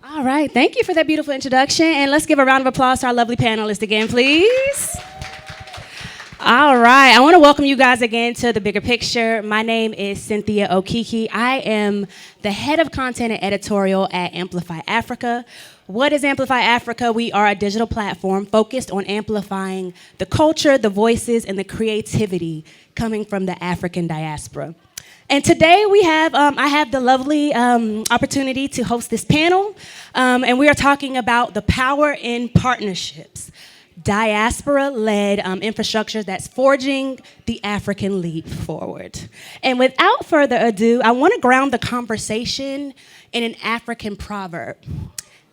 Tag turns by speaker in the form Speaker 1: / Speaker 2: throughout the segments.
Speaker 1: All right, thank you for that beautiful introduction. And let's give a round of applause to our lovely panelists again, please. All right, I want to welcome you guys again to The Bigger Picture. My name is Cynthia Okiki. I am the head of content and editorial at Amplify Africa. What is Amplify Africa? We are a digital platform focused on amplifying the culture, the voices, and the creativity coming from the African diaspora. And today I have the lovely opportunity to host this panel, and we are talking about the power in partnerships. Diaspora-led infrastructure that's forging the African leap forward. And without further ado, I want to ground the conversation in an African proverb.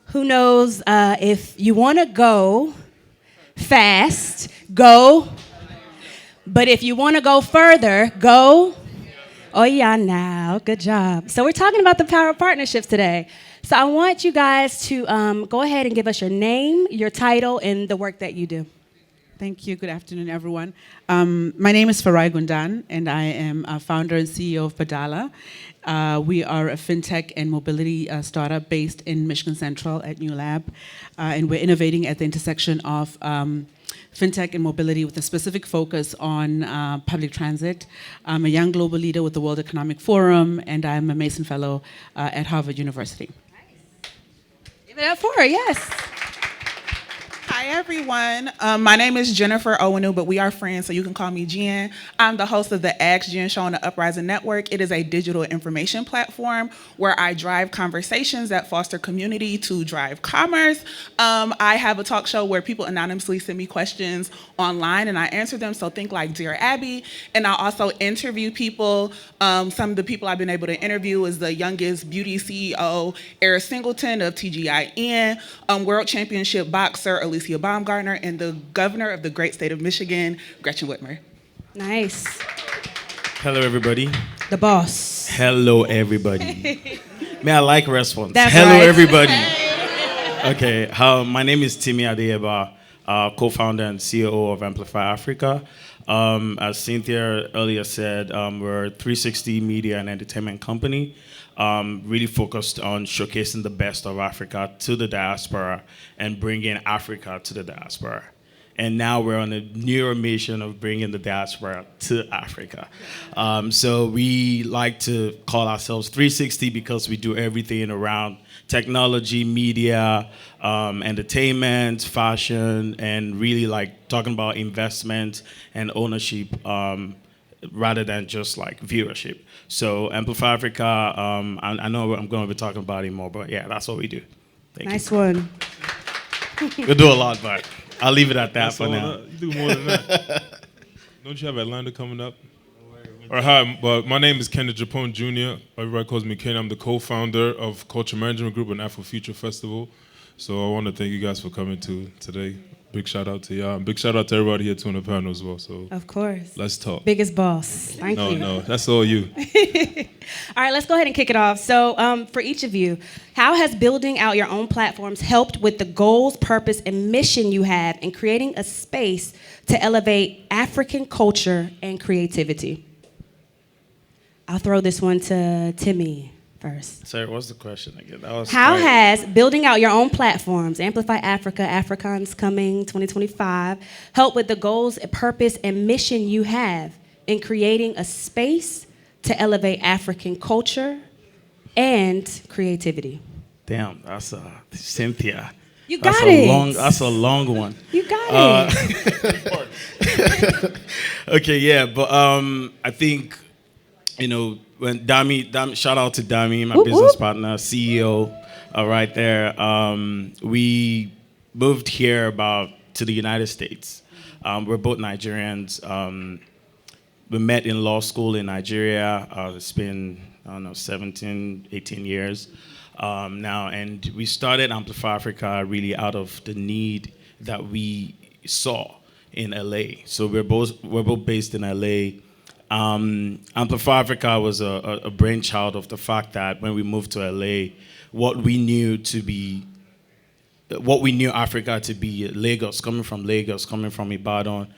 Speaker 1: Who knows if you want to go fast, go. But if you want to go further, go. Oh yeah, now, good job. So we're talking about the power of partnerships today. So I want you guys to go ahead and give us your name, your title, and the work that you do.
Speaker 2: Thank you. Good afternoon, everyone. My name is Farai Gundan, and I am a founder and CEO of Badala. We are a fintech and mobility startup based in Michigan Central at New Lab, and we're innovating at the intersection of fintech and mobility with a specific focus on public transit. I'm a young global leader with the World Economic Forum, and I'm a Mason Fellow at Harvard University.
Speaker 1: Give it up for her, yes.
Speaker 3: Hi, everyone. My name is Jennifer Owenu, but we are friends, so you can call me Jen. I'm the host of the Ask Jen show on the Uprising Network. It is a digital information platform where I drive conversations that foster community to drive commerce. I have a talk show where people anonymously send me questions online, and I answer them, so think like Dear Abby. And I also interview people. Some of the people I've been able to interview is the youngest beauty CEO, Eris Singleton of TGIN, World Championship boxer, Alicia Baumgartner, and the governor of the great state of Michigan, Gretchen Whitmer.
Speaker 1: Nice.
Speaker 4: Hello, everybody.
Speaker 1: The boss.
Speaker 4: Hello, everybody. May I like response?
Speaker 1: That's
Speaker 4: Hello,
Speaker 1: right.
Speaker 4: everybody. Okay, my name is Timi Adeyeba, co-founder and CEO of Amplify Africa. As Cynthia earlier said, we're a 360 media and entertainment company, really focused on showcasing the best of Africa to the diaspora and bringing Africa to the diaspora. And now we're on a newer mission of bringing the diaspora to Africa. So we like to call ourselves 360 because we do everything around technology, media, entertainment, fashion, and really like talking about investment and ownership rather than just like viewership. So Amplify Africa, I know I'm going to be talking about it more, but yeah, that's what we do. Thank
Speaker 1: Nice
Speaker 4: you.
Speaker 1: one.
Speaker 4: We do a lot, but I'll leave it at that
Speaker 5: That's
Speaker 4: for
Speaker 5: all
Speaker 4: now.
Speaker 5: You do more than that. Don't you have Atlanta coming up? All right, hi, but my name is Kenneth Japone Jr. Everybody calls me Ken. I'm the co-founder of Culture Management Group and Afro Future Festival. So I want to thank you guys for coming to today. Big shout out to y'all. Big shout out to everybody here too on the panel as well. So
Speaker 1: Of course.
Speaker 5: let's talk.
Speaker 1: Biggest boss. Thank you.
Speaker 5: No, that's all you.
Speaker 1: All right, let's go ahead and kick it off. So for each of you, how has building out your own platforms helped with the goals, purpose, and mission you have in creating a space to elevate African culture and creativity? I'll throw this one to Timmy first.
Speaker 4: Sorry, what's the question again? That was
Speaker 1: How
Speaker 4: quite-
Speaker 1: has building out your own platforms, Amplify Africa, Africans Coming 2025, helped with the goals, purpose, and mission you have in creating a space to elevate African culture and creativity?
Speaker 4: Damn, that's Cynthia.
Speaker 1: You got
Speaker 4: that's
Speaker 1: it.
Speaker 4: That's a long one.
Speaker 1: You got it.
Speaker 4: Okay, yeah, but I think, you know, when Dami, shout out to Dami, my
Speaker 1: Whoop,
Speaker 4: business
Speaker 1: whoop.
Speaker 4: partner, CEO, right there. We moved here to the United States. We're both Nigerians. We met in law school in Nigeria. It's been, 17, 18 years now. And we started Amplify Africa really out of the need that we saw in LA. So we're both based in LA. Amplify Africa was a brainchild of the fact that when we moved to LA, what we knew Africa to be, Lagos, coming from Ibadan,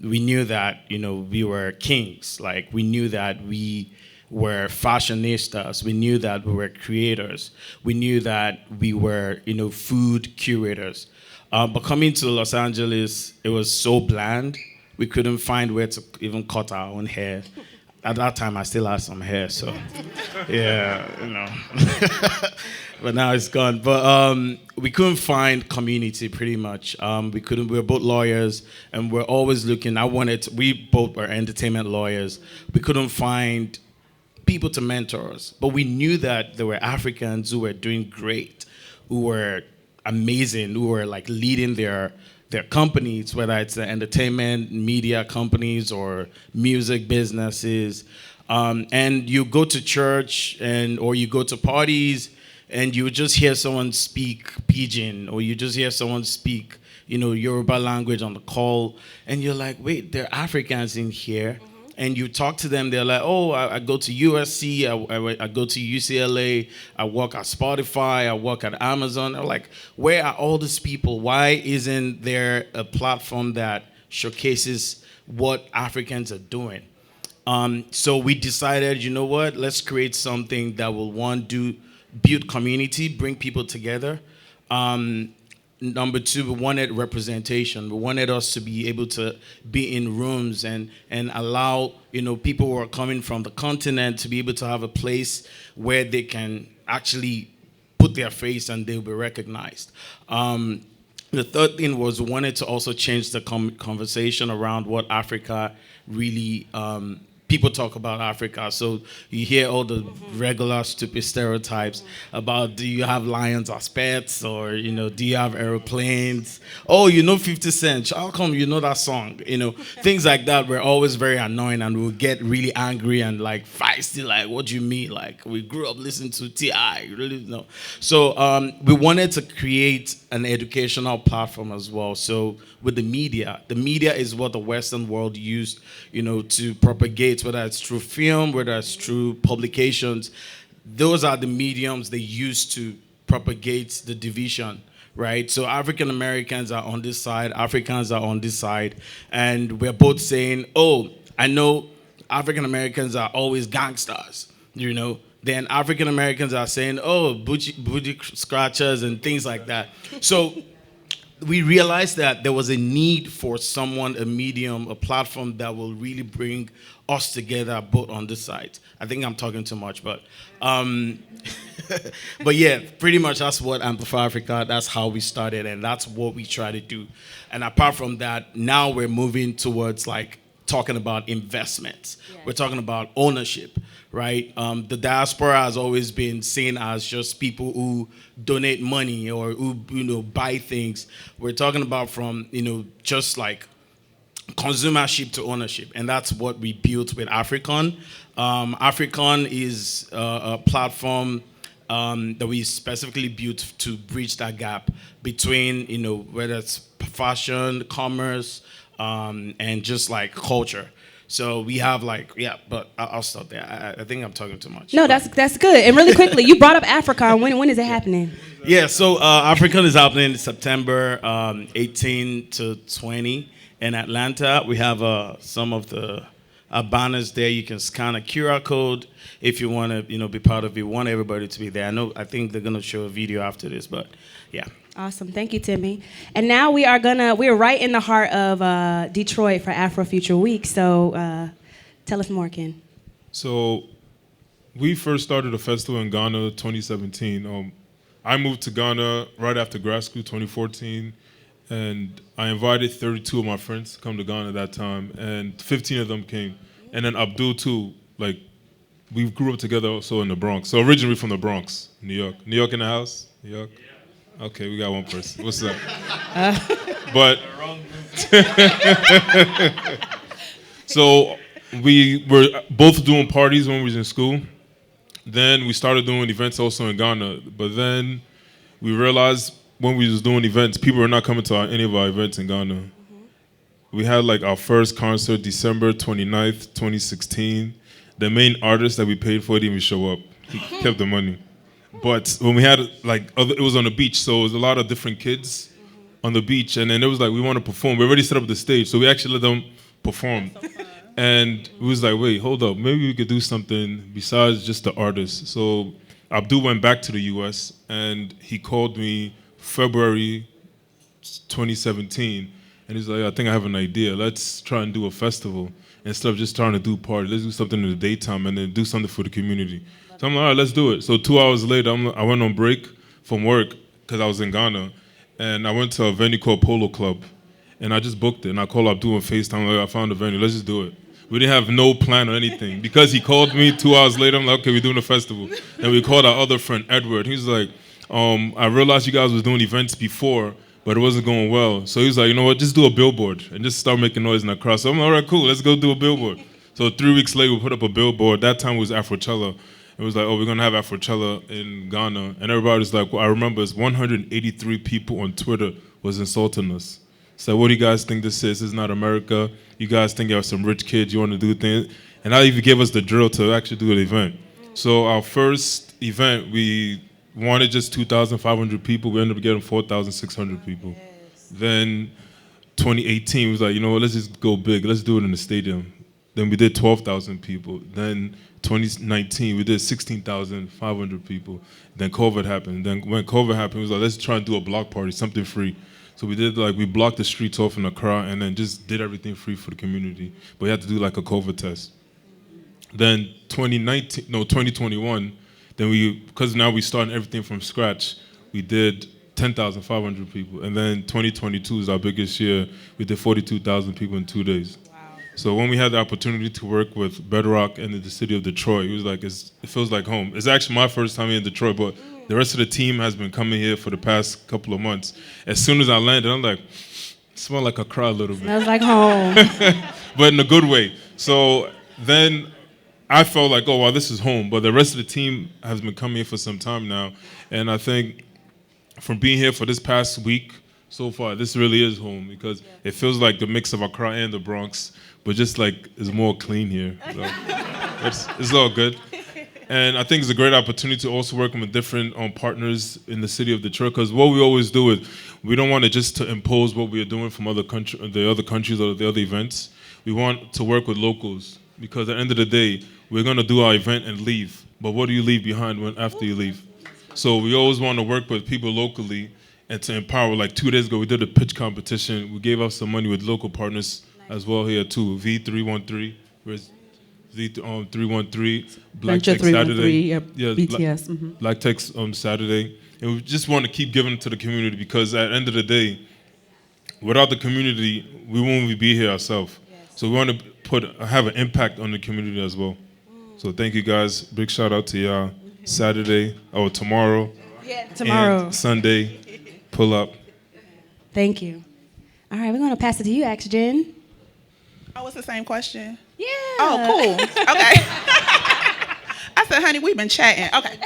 Speaker 4: we knew that, we were kings. Like, we knew that we were fashionistas. We knew that we were creators. We knew that we were, food curators. But coming to Los Angeles, it was so bland. We couldn't find where to even cut our own hair. At that time, I still had some hair, so yeah, but now it's gone. But we couldn't find community, pretty much. We couldn't. We were both lawyers, and we're always looking. We both were entertainment lawyers. We couldn't find people to mentor us, but we knew that there were Africans who were doing great, who were amazing, who were like leading their companies, whether it's the entertainment, media companies, or music businesses. And you go to church or you go to parties, and you just hear someone speak Pidgin, or you just hear someone speak, Yoruba language on the call, and you're like, wait, there are Africans in here. And you talk to them, they're like, oh, I go to USC, I go to UCLA, I work at Spotify, I work at Amazon. I'm like, where are all these people? Why isn't there a platform that showcases what Africans are doing? So we decided, you know what, let's create something that will, build community, bring people together. Number two, we wanted representation. We wanted us to be able to be in rooms and allow, people who are coming from the continent to be able to have a place where they can actually put their face and they'll be recognized. The third thing was we wanted to also change the conversation around what Africa really people talk about Africa. So you hear all the regular stupid stereotypes about, do you have lions as pets, or do you have airplanes? Oh, 50 Cent. How come you know that song? Things like that were always very annoying, and we would get really angry and like feisty. Like, what do you mean? Like, we grew up listening to T.I. Really no. So we wanted to create an educational platform as well. So with the media is what the Western world used, to propagate, whether it's through film, whether it's through publications. Those are the mediums they use to propagate the division, right? So African Americans are on this side, Africans are on this side, and we're both saying, oh, I know African Americans are always gangsters, Then African Americans are saying, oh, booty scratchers and things like that. So we realized that there was a need for someone, a medium, a platform that will really bring us together both on this side. I think I'm talking too much, but but yeah, pretty much that's what Amplify Africa, that's how we started, and that's what we try to do. And apart from that, now we're moving towards like talking about investments. Yeah. We're talking about ownership, right? The diaspora has always been seen as just people who donate money or who, buy things. We're talking about from, just like consumership to ownership. And that's what we built with Africon. Africon is a platform that we specifically built to bridge that gap between, whether it's fashion, commerce, and just like culture. So we have but I'll stop there. I think I'm talking too much.
Speaker 1: No, that's good. And really quickly, you brought up Africa. When is it happening?
Speaker 4: Yeah, so African is happening September 18 to 20 in Atlanta. We have some of the banners there. You can scan a QR code if you want to, be part of it. We want everybody to be there. I think they're gonna show a video after this, but yeah.
Speaker 1: Awesome. Thank you, Timmy. And now we're right in the heart of Detroit for Afrofuture Week. So tell us more, Ken.
Speaker 5: So we first started a festival in Ghana 2017. I moved to Ghana right after grad school 2014, and I invited 32 of my friends to come to Ghana that time, and 15 of them came. And then Abdul too, we grew up together also in the Bronx. So originally from the Bronx, New York. New York in the house? New York? Okay, we got one person. What's up? But so we were both doing parties when we was in school. Then we started doing events also in Ghana. But then we realized when we was doing events, people were not coming to any of our events in Ghana. Mm-hmm. We had our first concert December 29th, 2016. The main artist that we paid for didn't even show up. He kept the money. But when we had it was on the beach, so it was a lot of different kids on the beach, and then it was we want to perform. We already set up the stage, so we actually let them perform. And we was like, wait, hold up, maybe we could do something besides just the artists. So Abdul went back to the US and he called me February 2017, and he's like, I think I have an idea. Let's try and do a festival instead of just trying to do parties. Let's do something in the daytime and then do something for the community. So I'm like, all right, let's do it. So 2 hours later, I went on break from work because I was in Ghana, and I went to a venue called Polo Club, and I just booked it. And I called Abdul on FaceTime. Like, I found a venue. Let's just do it. We didn't have no plan or anything. Because he called me 2 hours later, I'm like, okay, we're doing a festival. And we called our other friend, Edward. He's like, I realized you guys was doing events before, but it wasn't going well. So he was like, you know what, just do a billboard and just start making noise in the crowd. So I'm like, all right, cool, let's go do a billboard. So 3 weeks later, we put up a billboard. That time it was Afrochella. It was like, oh, we're going to have Afrochella in Ghana. And everybody was like, well, I remember it's 183 people on Twitter was insulting us. So what do you guys think this is? This is not America. You guys think you're some rich kids, you want to do things. And that even gave us the drill to actually do an event. So our first event, we wanted just 2,500 people. We ended up getting 4,600 people. Then 2018, we was like, you know what, let's just go big. Let's do it in the stadium. Then we did 12,000 people. Then 2019, we did 16,500 people. Then COVID happened. Then when COVID happened, we was like, let's try and do a block party, something free. So we did we blocked the streets off in Accra and then just did everything free for the community. But we had to do like a COVID test. Then 2021, then because now we starting everything from scratch, we did 10,500 people. And then 2022 is our biggest year. We did 42,000 people in 2 days. Wow. So when we had the opportunity to work with Bedrock and the city of Detroit, it was like, it feels like home. It's actually my first time in Detroit, but the rest of the team has been coming here for the past couple of months. As soon as I landed, I'm like, it smells like Accra a little bit.
Speaker 1: Smells like home.
Speaker 5: But in a good way. So then I felt like, oh, wow, this is home. But the rest of the team has been coming here for some time now. And I think from being here for this past week so far, this really is home because it feels like the mix of Accra and the Bronx, but just like it's more clean here. So it's all good. And I think it's a great opportunity to also work with different partners in the city of Detroit, because what we always do is we don't want to just to impose what we are doing from the other countries or the other events. We want to work with locals, because at the end of the day, we're going to do our event and leave. But what do you leave behind after you leave? So we always want to work with people locally and to empower. Like 2 days ago, we did a pitch competition. We gave out some money with local partners as well here too. V313, where's V313, Black Tech Saturday.
Speaker 2: Yep.
Speaker 5: Yeah,
Speaker 2: BTS.
Speaker 5: Black Tech Saturday. And we just want to keep giving to the community, because at the end of the day, without the community, we won't be here ourselves. So we want to have an impact on the community as well. So thank you guys. Big shout out to y'all. Saturday or tomorrow.
Speaker 1: Yeah, tomorrow.
Speaker 5: And Sunday. Pull up.
Speaker 1: Thank you. All right, we're going to pass it to you, Oxygen.
Speaker 3: Oh, it's the same question?
Speaker 1: Yeah.
Speaker 3: Oh, cool. Okay. I said, honey, we've been chatting. Okay.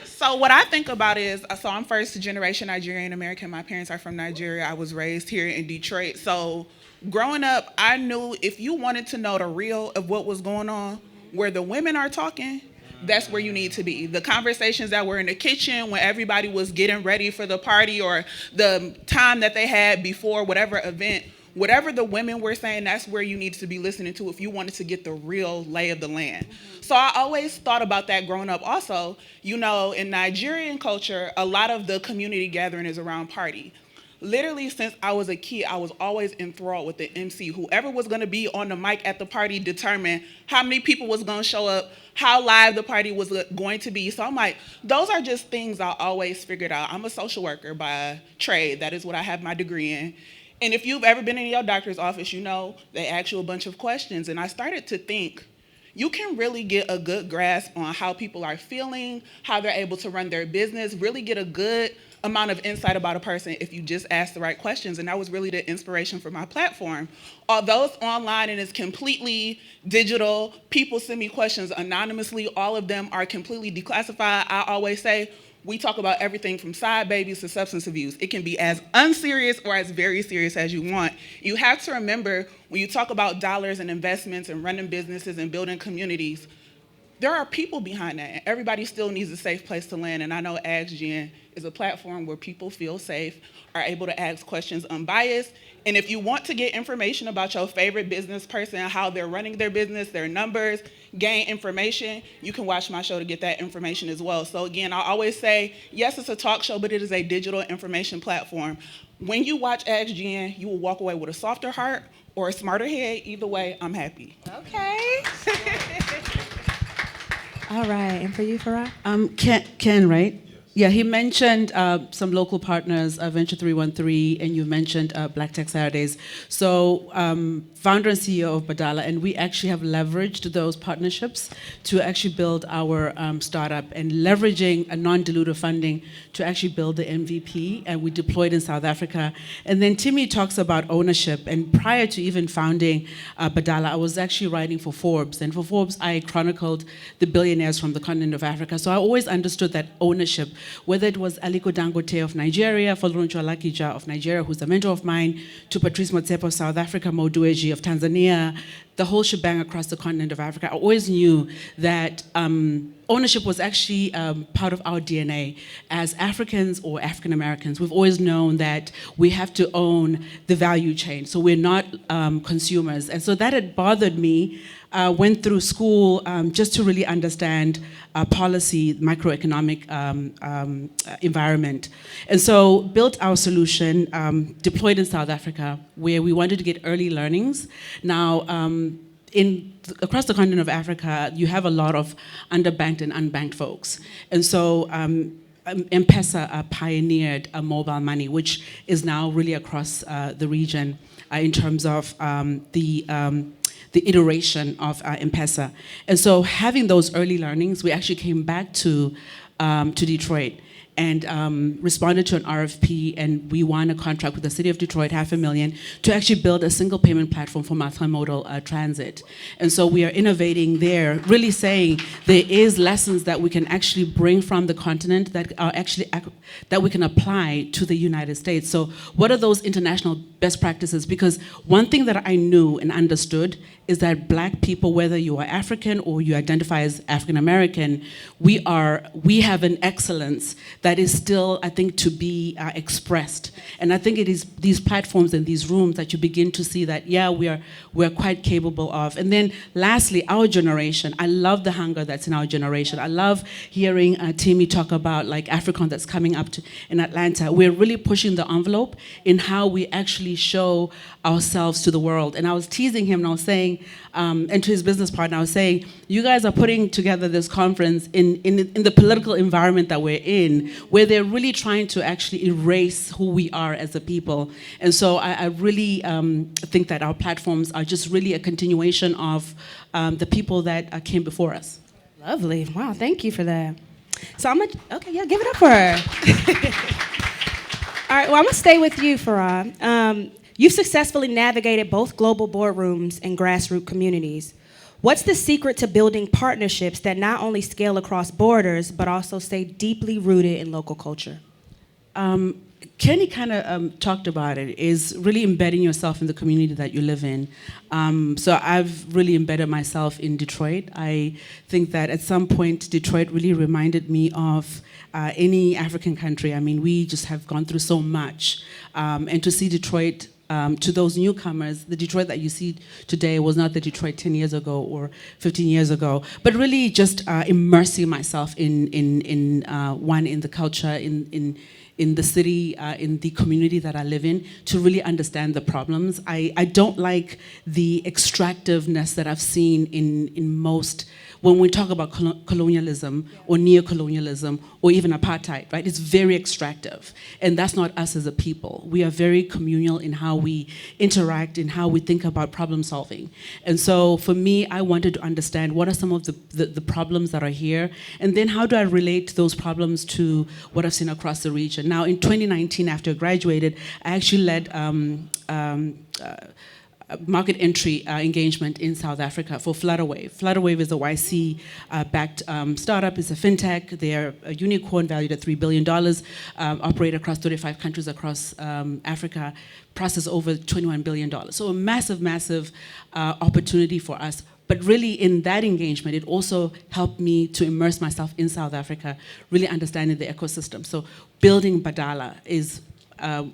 Speaker 3: So what I think about is, so I'm first generation Nigerian American. My parents are from Nigeria. I was raised here in Detroit. So growing up, I knew if you wanted to know the real of what was going on, where the women are talking, that's where you need to be. The conversations that were in the kitchen when everybody was getting ready for the party, or the time that they had before whatever event, whatever the women were saying, that's where you need to be listening to if you wanted to get the real lay of the land. So I always thought about that growing up. Also, you know, in Nigerian culture, a lot of the community gathering is around party. Literally, since I was a kid, I was always enthralled with the MC. Whoever was going to be on the mic at the party determined how many people was going to show up, how live the party was going to be. So I'm like, those are just things I always figured out. I'm a social worker by trade. That is what I have my degree in. And if you've ever been in your doctor's office, you know they ask you a bunch of questions. And I started to think, you can really get a good grasp on how people are feeling, how they're able to run their business, really get a good amount of insight about a person if you just ask the right questions. And that was really the inspiration for my platform. Although it's online and it's completely digital, people send me questions anonymously. All of them are completely declassified. I always say, we talk about everything from side babies to substance abuse. It can be as unserious or as very serious as you want. You have to remember, when you talk about dollars and investments and running businesses and building communities, there are people behind that, and everybody still needs a safe place to land. And I know AskGen is a platform where people feel safe, are able to ask questions unbiased. And if you want to get information about your favorite business person, how they're running their business, their numbers, gain information, you can watch my show to get that information as well. So again, I always say, yes, it's a talk show, but it is a digital information platform. When you watch AskGen, you will walk away with a softer heart or a smarter head. Either way, I'm happy.
Speaker 1: Okay. All right, and for you, Farah?
Speaker 2: Ken, right? Yeah, he mentioned some local partners, Venture 313, and you mentioned Black Tech Saturdays. So, founder and CEO of Badala, and we actually have leveraged those partnerships to actually build our startup and leveraging a non-dilutive funding to actually build the MVP, and we deployed in South Africa. And then Timmy talks about ownership, and prior to even founding Badala, I was actually writing for Forbes, and for Forbes, I chronicled the billionaires from the continent of Africa. So I always understood that ownership, whether it was Aliko Dangote of Nigeria, Folorunsho Alakija of Nigeria, who's a mentor of mine, to Patrice Motsepe of South Africa, Mo Dewji of Tanzania, the whole shebang across the continent of Africa. I always knew that ownership was actually part of our DNA as Africans or African Americans. We've always known that we have to own the value chain, so we're not consumers. And so that had bothered me. Went through school just to really understand policy, macroeconomic environment. And so built our solution, deployed in South Africa, where we wanted to get early learnings. Now, across the continent of Africa, you have a lot of underbanked and unbanked folks. And so M-Pesa pioneered mobile money, which is now really across the region in terms of the iteration of M-Pesa. And so having those early learnings, we actually came back to Detroit and responded to an RFP, and we won a contract with the city of Detroit, $500,000, to actually build a single payment platform for multimodal transit. And so we are innovating there, really saying there is lessons that we can actually bring from the continent that are actually that we can apply to the United States. So what are those international best practices? Because one thing that I knew and understood is that Black people, whether you are African or you identify as African American, we have an excellence that is still, I think, to be expressed. And I think it is these platforms and these rooms that you begin to see that, yeah, we're quite capable of. And then lastly, our generation, I love the hunger that's in our generation. I love hearing Timmy talk about like AFRICON that's coming up in Atlanta. We're really pushing the envelope in how we actually show ourselves to the world. And I was teasing him and I was saying, and to his business partner, I was saying, you guys are putting together this conference in the political environment that we're in, where they're really trying to actually erase who we are as a people. And so I really think that our platforms are just really a continuation of the people that came before us.
Speaker 1: Lovely. Wow, thank you for that. So I'm gonna, okay, yeah, give it up for her. All right, well, I'm gonna stay with you, Farah. You've successfully navigated both global boardrooms and grassroots communities. What's the secret to building partnerships that not only scale across borders, but also stay deeply rooted in local culture?
Speaker 2: Kenny kind of talked about it, is really embedding yourself in the community that you live in. So I've really embedded myself in Detroit. I think that at some point, Detroit really reminded me of any African country. I mean, we just have gone through so much. And to see Detroit, to those newcomers, the Detroit that you see today was not the Detroit 10 years ago or 15 years ago, but really just immersing myself in the culture, in the city, in the community that I live in, to really understand the problems. I don't like the extractiveness that I've seen in most, when we talk about colonialism or neocolonialism or even apartheid, right? It's very extractive. And that's not us as a people. We are very communal in how we interact, in how we think about problem solving. And so for me, I wanted to understand what are some of the problems that are here, and then how do I relate those problems to what I've seen across the region. Now, in 2019, after I graduated, I actually led market entry engagement in South Africa for Flutterwave. Flutterwave is a YC-backed startup. It's a fintech. They're a unicorn valued at $3 billion, operate across 35 countries across Africa, process over $21 billion. So a massive, massive opportunity for us. But really in that engagement, it also helped me to immerse myself in South Africa, really understanding the ecosystem. So building Badala is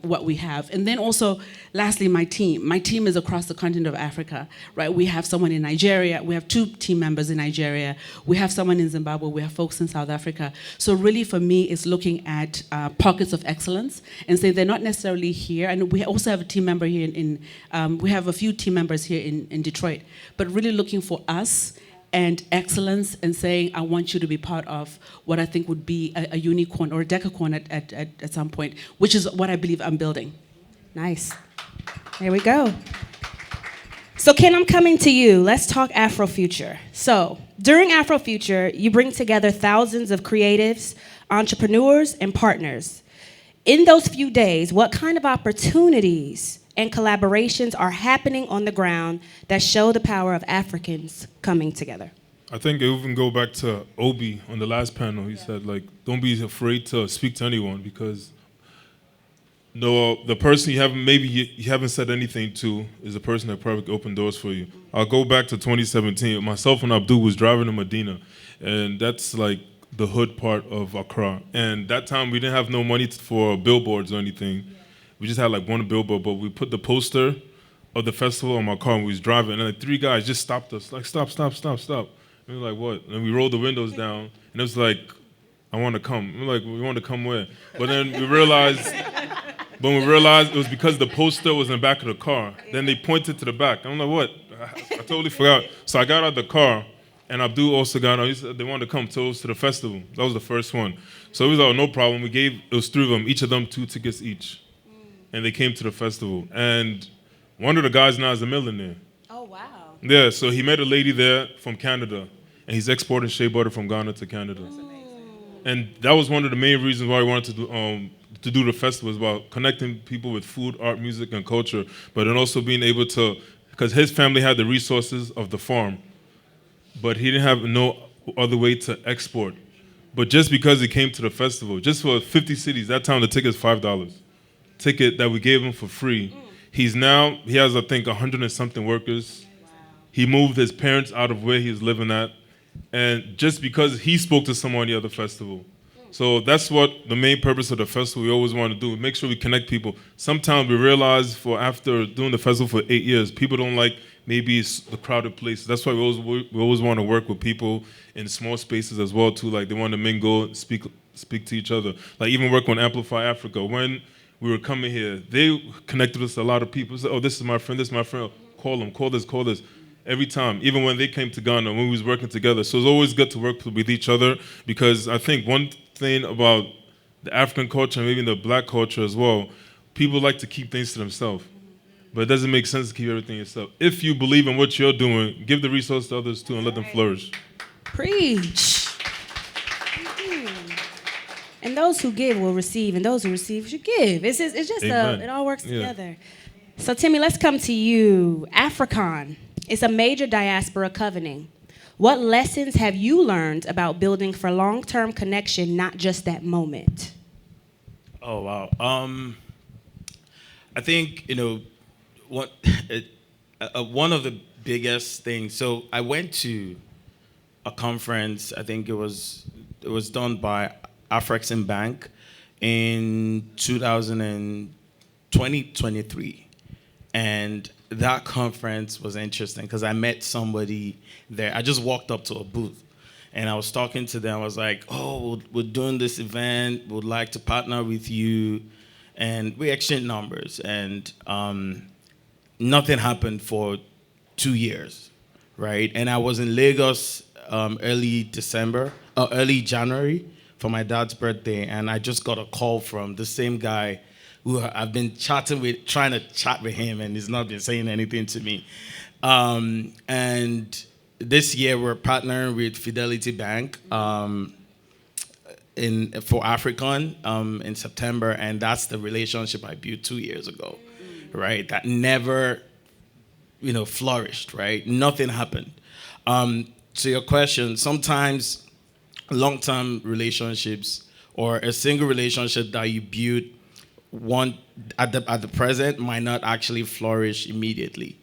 Speaker 2: what we have. And then also, lastly, my team. My team is across the continent of Africa, right? We have someone in Nigeria. We have 2 team members in Nigeria. We have someone in Zimbabwe. We have folks in South Africa. So really, for me, it's looking at pockets of excellence and say they're not necessarily here. And we also have a team member here we have a few team members here in Detroit. But really looking for us and excellence and saying, I want you to be part of what I think would be a unicorn or a decacorn at some point, which is what I believe I'm building.
Speaker 1: Nice. There we go. So Ken, I'm coming to you. Let's talk Afrofuture. So during Afrofuture, you bring together thousands of creatives, entrepreneurs, and partners. In those few days, what kind of opportunities and collaborations are happening on the ground that show the power of Africans coming together?
Speaker 5: I think it even go back to Obi on the last panel. He said, like, don't be afraid to speak to anyone because the person you haven't said anything to is a person that probably opened doors for you. I'll go back to 2017. Myself and Abdul was driving to Medina, and that's like the hood part of Accra. And that time we didn't have no money for billboards or anything. We just had like 1 billboard, but we put the poster of the festival on my car and we was driving, and like 3 guys just stopped us, like, stop. And we were like, what? And we rolled the windows down, and it was like, I want to come. We were like, we want to come where? But then we realized it was because the poster was in the back of the car. Then they pointed to the back. I'm like, what? I totally forgot. So I got out of the car, and Abdul also got out. He said they wanted to come to us to the festival. That was the first one. So it was like, no problem. It was 3 of them, each of them 2 tickets each. And they came to the festival. And one of the guys now is a millionaire.
Speaker 1: Oh, wow.
Speaker 5: Yeah, so he met a lady there from Canada, and he's exporting shea butter from Ghana to Canada. That's amazing. And that was one of the main reasons why we wanted to do the festival, is about connecting people with food, art, music, and culture, but then also being able to, because his family had the resources of the farm, but he didn't have no other way to export. But just because he came to the festival, just for 50 cities, that time the ticket is $5. Ticket that we gave him for free. He has, I think, 100 and something workers. Wow. He moved his parents out of where he's living at. And just because he spoke to someone at the festival. So that's what the main purpose of the festival we always want to do, make sure we connect people. Sometimes we realize after doing the festival for 8 years, people don't like maybe the crowded places. That's why we always want to work with people in small spaces as well too. Like they want to mingle, speak to each other. Like even work on Amplify Africa. When we were coming here, they connected us to a lot of people. Said, oh, this is my friend, call them, call this. Every time, even when they came to Ghana, when we was working together. So it's always good to work with each other, because I think one thing about the African culture and maybe the black culture as well, people like to keep things to themselves. But it doesn't make sense to keep everything yourself. If you believe in what you're doing, give the resource to others too and let them flourish.
Speaker 1: Preach. And those who give will receive, and those who receive should give. It's just it all works together. So Timmy, let's come to you. Africon. It's a major diaspora covenant. What lessons have you learned about building for long-term connection, not just that moment?
Speaker 4: Oh, wow. I think, one of the biggest things, so I went to a conference, I think it was done by Afrexim Bank in 2023. And that conference was interesting because I met somebody there. I just walked up to a booth and I was talking to them. I was like, oh, we're doing this event. Would like to partner with you. And we exchanged numbers. And nothing happened for 2 years, right? And I was in Lagos early January for my dad's birthday. And I just got a call from the same guy who I've been trying to chat with him, and he's not been saying anything to me. And this year we're partnering with Fidelity Bank for African in September, and that's the relationship I built 2 years ago, right? That never, flourished, right? Nothing happened. To your question, sometimes long-term relationships or a single relationship that you build at the present might not actually flourish immediately.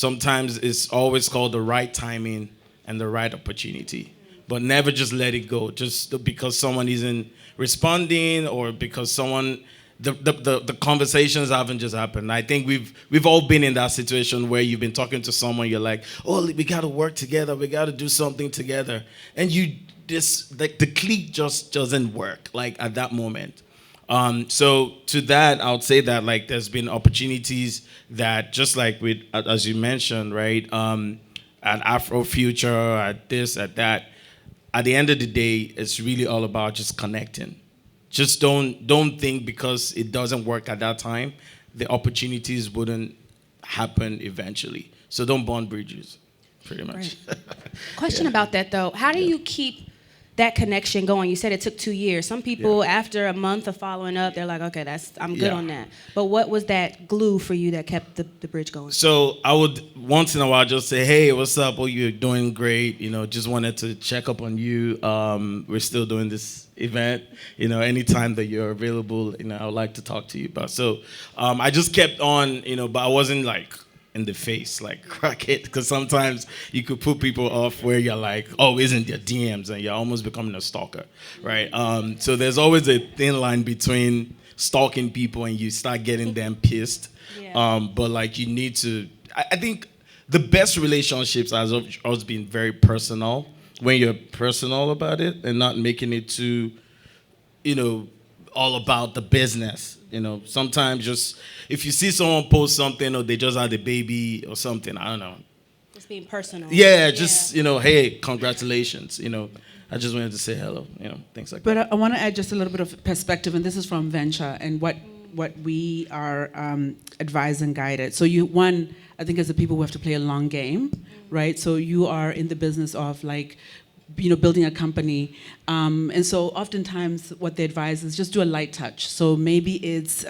Speaker 4: sometimes it's always called the right timing and the right opportunity. But never just let it go, just because someone isn't responding or because someone, the conversations haven't just happened. I think we've all been in that situation where you've been talking to someone, you're like, oh, we got to work together, we got to do something together. And the clique just doesn't work, like, at that moment. So to that, I would say that, like, there's been opportunities that, just like with, as you mentioned, right, at Afrofuture, at this, at that, at the end of the day, it's really all about just connecting. Just don't think because it doesn't work at that time, the opportunities wouldn't happen eventually. So don't burn bridges, pretty much.
Speaker 1: Right. Question about that, though. How do you keep that connection going? You said it took 2 years. Some people, after a month of following up, they're like, okay, I'm good on that. But what was that glue for you that kept the bridge going? So
Speaker 4: I would once in a while just say, hey, what's up? Oh, you're doing great. Just wanted to check up on you. We're still doing this event. Anytime that you're available, I would like to talk to you about. So I just kept on, but I wasn't like in the face, like crack it, because sometimes you could put people off where you're like, oh, isn't your DMs, and you're almost becoming a stalker, right? So there's always a thin line between stalking people and you start getting them pissed. But like, you need to, I think the best relationships has always been very personal, when you're personal about it and not making it too, all about the business. Sometimes just, if you see someone post something or they just had a baby or something, I don't know.
Speaker 1: Just being personal.
Speaker 4: Yeah, just, hey, congratulations. I just wanted to say hello, things like that.
Speaker 2: But I want to add just a little bit of perspective, and this is from Venture and what we are advised and guided. So I think as a people, we have to play a long game, right? So you are in the business of, like, building a company. And so oftentimes what they advise is just do a light touch. So maybe it's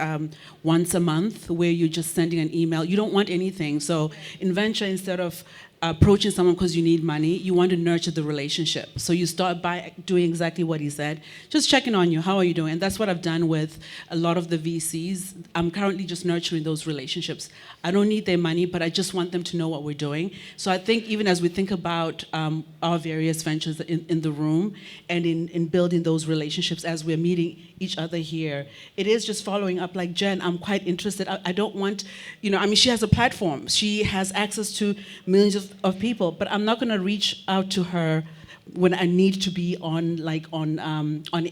Speaker 2: once a month where you're just sending an email. You don't want anything. So in Venture, instead of approaching someone because you need money, you want to nurture the relationship. So you start by doing exactly what he said, just checking on you, how are you doing? And that's what I've done with a lot of the VCs. I'm currently just nurturing those relationships. I don't need their money, but I just want them to know what we're doing. So I think even as we think about our various ventures in the room and in building those relationships as we're meeting each other here, it is just following up, like, Jen, I'm quite interested. I don't want, she has a platform. She has access to millions of people, but I'm not going to reach out to her when I need to be on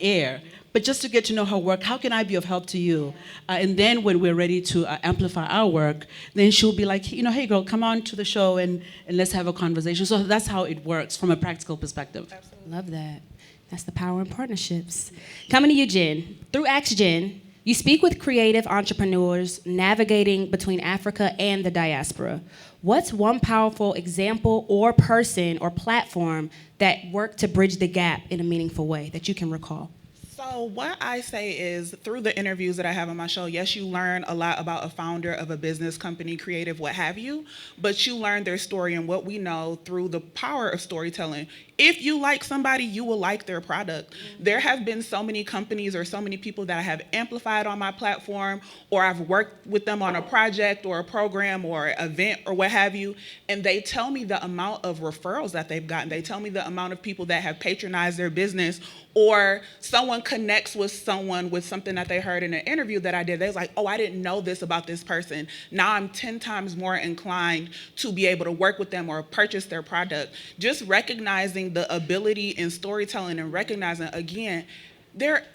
Speaker 2: air. But just to get to know her work, how can I be of help to you? And then when we're ready to amplify our work, then she'll be like, hey girl, come on to the show and let's have a conversation. So that's how it works from a practical perspective.
Speaker 1: Absolutely. Love that. That's the power in partnerships. Coming to you, Jen. Through Ask Jen, you speak with creative entrepreneurs navigating between Africa and the diaspora. What's one powerful example or person or platform that worked to bridge the gap in a meaningful way that you can recall?
Speaker 3: So what I say is, through the interviews that I have on my show, yes, you learn a lot about a founder of a business, company, creative, what have you, but you learn their story and what we know through the power of storytelling. If you like somebody, you will like their product. There have been so many companies or so many people that I have amplified on my platform, or I've worked with them on a project or a program or event or what have you, and they tell me the amount of referrals that they've gotten. They tell me the amount of people that have patronized their business, or someone connects with someone with something that they heard in an interview that I did. They was like, oh, I didn't know this about this person. Now I'm 10 times more inclined to be able to work with them or purchase their product. Just recognizing the ability in storytelling and recognizing, again,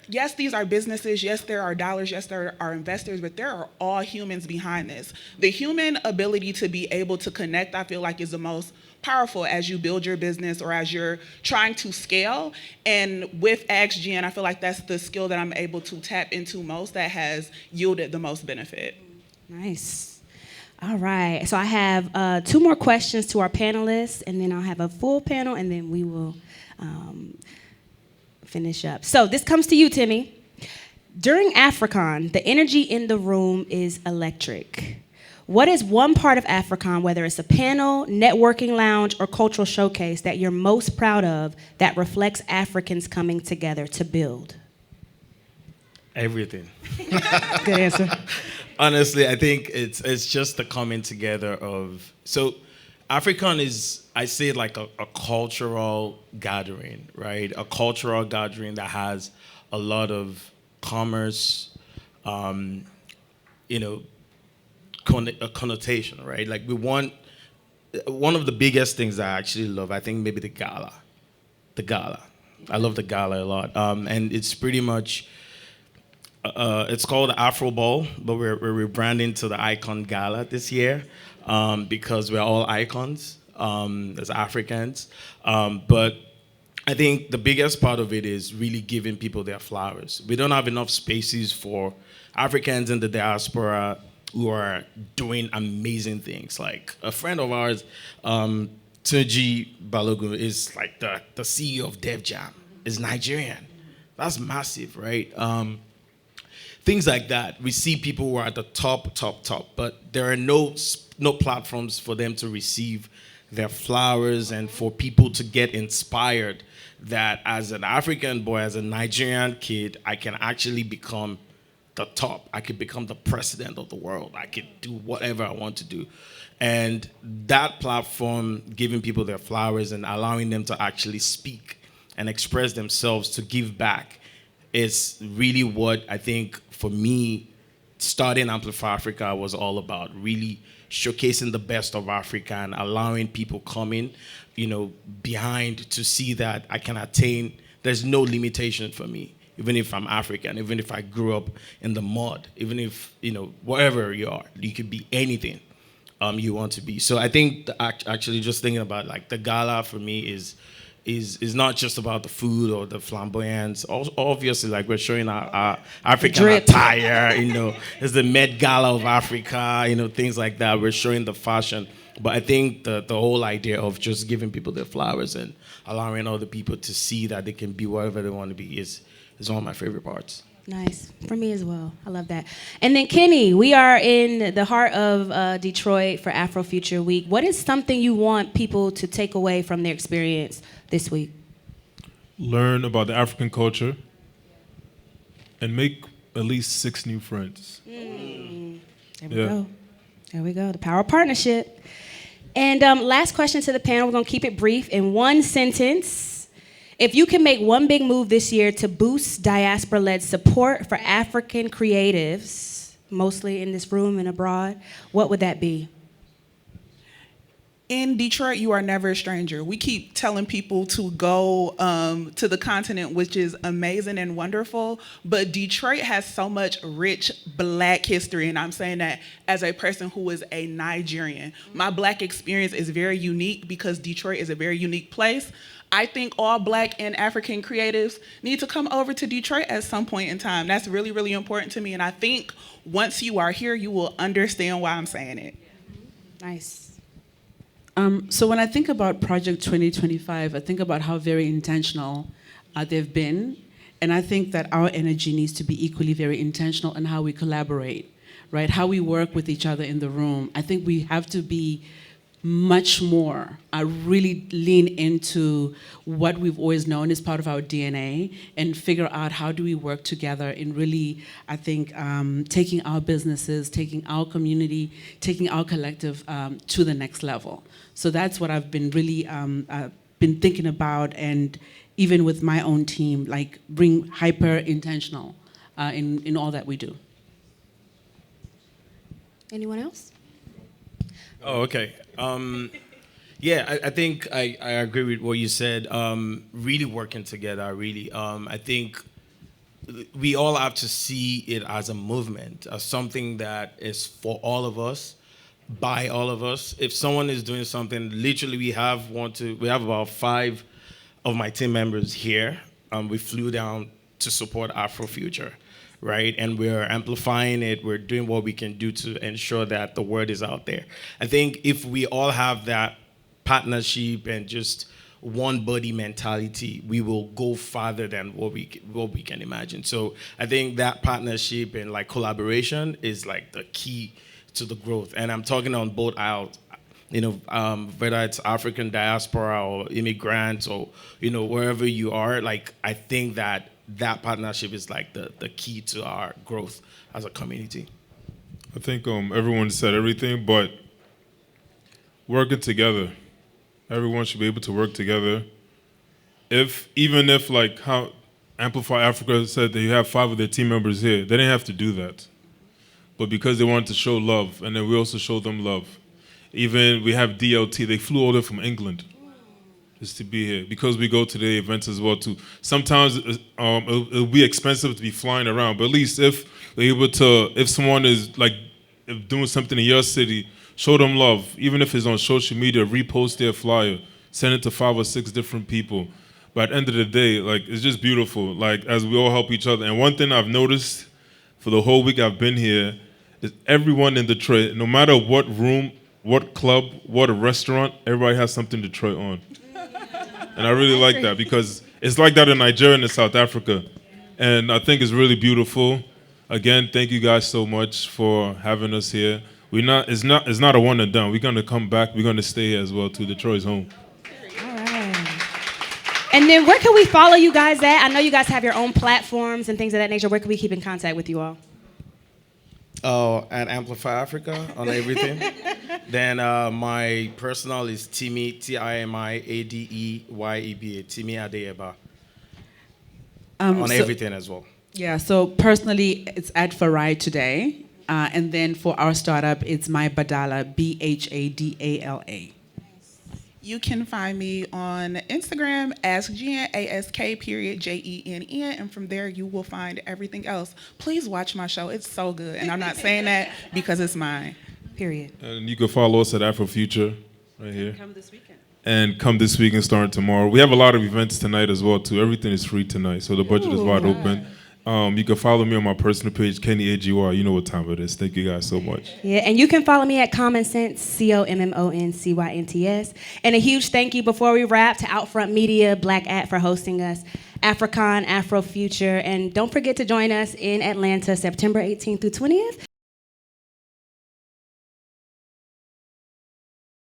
Speaker 3: yes, these are businesses, yes, there are dollars, yes, there are investors, but there are all humans behind this. The human ability to be able to connect, I feel like, is the most powerful as you build your business or as you're trying to scale. And with AskGen, I feel like that's the skill that I'm able to tap into most that has yielded the most benefit.
Speaker 1: Nice. All right. So I have 2 more questions to our panelists, and then I'll have a full panel, and then we will finish up. So this comes to you, Timmy. During Africon, the energy in the room is electric. What is one part of Africon, whether it's a panel, networking lounge, or cultural showcase, that you're most proud of that reflects Africans coming together to build?
Speaker 4: Everything.
Speaker 1: Good answer.
Speaker 4: Honestly, I think it's just the coming together of so African is I say like a cultural gathering, right? A cultural gathering that has a lot of commerce, um, you know, a connotation, right? Like we want one of the biggest things I actually love. I think maybe the gala, the gala. I love the gala a lot, and it's pretty much it's called Afro Ball, but we're rebranding to the Icon Gala this year because we're all icons as Africans. But I think the biggest part of it is really giving people their flowers. We don't have enough spaces for Africans in the diaspora who are doing amazing things. Like a friend of ours, Tunji Balogun, is like the CEO of Def Jam, is Nigerian. That's massive, right? Things like that. We see people who are at the top, but there are no platforms for them to receive their flowers and for people to get inspired that as an African boy, as a Nigerian kid, I can actually become the top. I could become the president of the world. I could do whatever I want to do. And that platform, giving people their flowers and allowing them to actually speak and express themselves to give back, is really what I think for me, starting Amplify Africa was all about. Really showcasing the best of Africa and allowing people coming, behind to see that I can attain. There's no limitation for me, even if I'm African, even if I grew up in the mud, even if, wherever you are, you could be anything you want to be. So I think actually just thinking about like the gala for me is not just about the food or the flamboyance. Obviously, like we're showing our African attire, it's the Met Gala of Africa, things like that. We're showing the fashion. But I think the whole idea of just giving people their flowers and allowing other people to see that they can be whatever they want to be is one of my favorite parts.
Speaker 1: Nice. For me as well. I love that. And then, Kenny, we are in the heart of Detroit for Afrofuture Week. What is something you want people to take away from their experience this week?
Speaker 5: Learn about the African culture and make at least 6 new friends.
Speaker 1: There we go. There we go. The power of partnership. And last question to the panel. We're going to keep it brief in one sentence. If you can make one big move this year to boost Diaspora-Led support for African creatives, mostly in this room and abroad, what would that be?
Speaker 3: In Detroit, you are never a stranger. We keep telling people to go to the continent, which is amazing and wonderful, but Detroit has so much rich Black history, and I'm saying that as a person who is a Nigerian. My Black experience is very unique because Detroit is a very unique place. I think all Black and African creatives need to come over to Detroit at some point in time. That's really, really important to me, and I think once you are here, you will understand why I'm saying it.
Speaker 1: Nice.
Speaker 2: So when I think about Project 2025, I think about how very intentional they've been. And I think that our energy needs to be equally very intentional in how we collaborate, right? How we work with each other in the room. I think we have to be much more, really lean into what we've always known is part of our DNA and figure out how do we work together in really, I think, taking our businesses, taking our community, taking our collective to the next level. So that's what I've been really been thinking about, and even with my own team, like being hyper intentional in all that we do.
Speaker 1: Anyone else?
Speaker 4: Oh, okay. Yeah, I think I agree with what you said. Really working together, really. I think we all have to see it as a movement, as something that is for all of us, by all of us. If someone is doing something, literally we have about 5 of my team members here. We flew down to support Afrofuture, right? And we're amplifying it. We're doing what we can do to ensure that the word is out there. I think if we all have that partnership and just one body mentality, we will go farther than what we can imagine. So I think that partnership and like collaboration is like the key to the growth. And I'm talking on both aisles, whether it's African diaspora or immigrants or, wherever you are, like I think that partnership is like the key to our growth as a community.
Speaker 5: I think everyone said everything, but working together. Everyone should be able to work together. Even if like how Amplify Africa said that you have 5 of their team members here, they didn't have to do that. But because they wanted to show love, and then we also show them love. Even we have DLT, they flew all the way from England just to be here because we go to the events as well too. Sometimes it'll be expensive to be flying around, but at least if we're able to, if someone is like doing something in your city, show them love. Even if it's on social media, repost their flyer, send it to 5 or 6 different people. But at the end of the day, like it's just beautiful. Like as we all help each other. And one thing I've noticed for the whole week I've been here is everyone in Detroit, no matter what room, what club, what restaurant, everybody has something Detroit on. And I really like that because it's like that in Nigeria and in South Africa. And I think it's really beautiful. Again, thank you guys so much for having us here. It's not a one and done. We're gonna come back. We're gonna stay here as well too. Detroit's home.
Speaker 1: All right. And then where can we follow you guys at? I know you guys have your own platforms and things of that nature. Where can we keep in contact with you all?
Speaker 4: Oh, at Amplify Africa on everything. Then my personal is Timmy, Timiadeeba, Timmy Adeyeba. On everything as well.
Speaker 2: Yeah, so personally, it's at Farai today. And then for our startup, it's my Badala, Bhadala.
Speaker 3: You can find me on Instagram, AskJen, ASK.JENN, and from there you will find everything else. Please watch my show. It's so good. And I'm not saying that because it's mine.
Speaker 1: Period.
Speaker 5: And you can follow us at Afrofuture right here.
Speaker 2: Come this weekend.
Speaker 5: And come this weekend starting tomorrow. We have a lot of events tonight as well too. Everything is free tonight, so the budget is wide open. You can follow me on my personal page, Kenny AGY. You know what time it is. Thank you guys so much.
Speaker 1: Yeah, and you can follow me at Common Sense, COMMONCYNTS. And a huge thank you before we wrap to Outfront Media, Black At for hosting us, Africon, Afrofuture, and don't forget to join us in Atlanta, September 18th through 20th.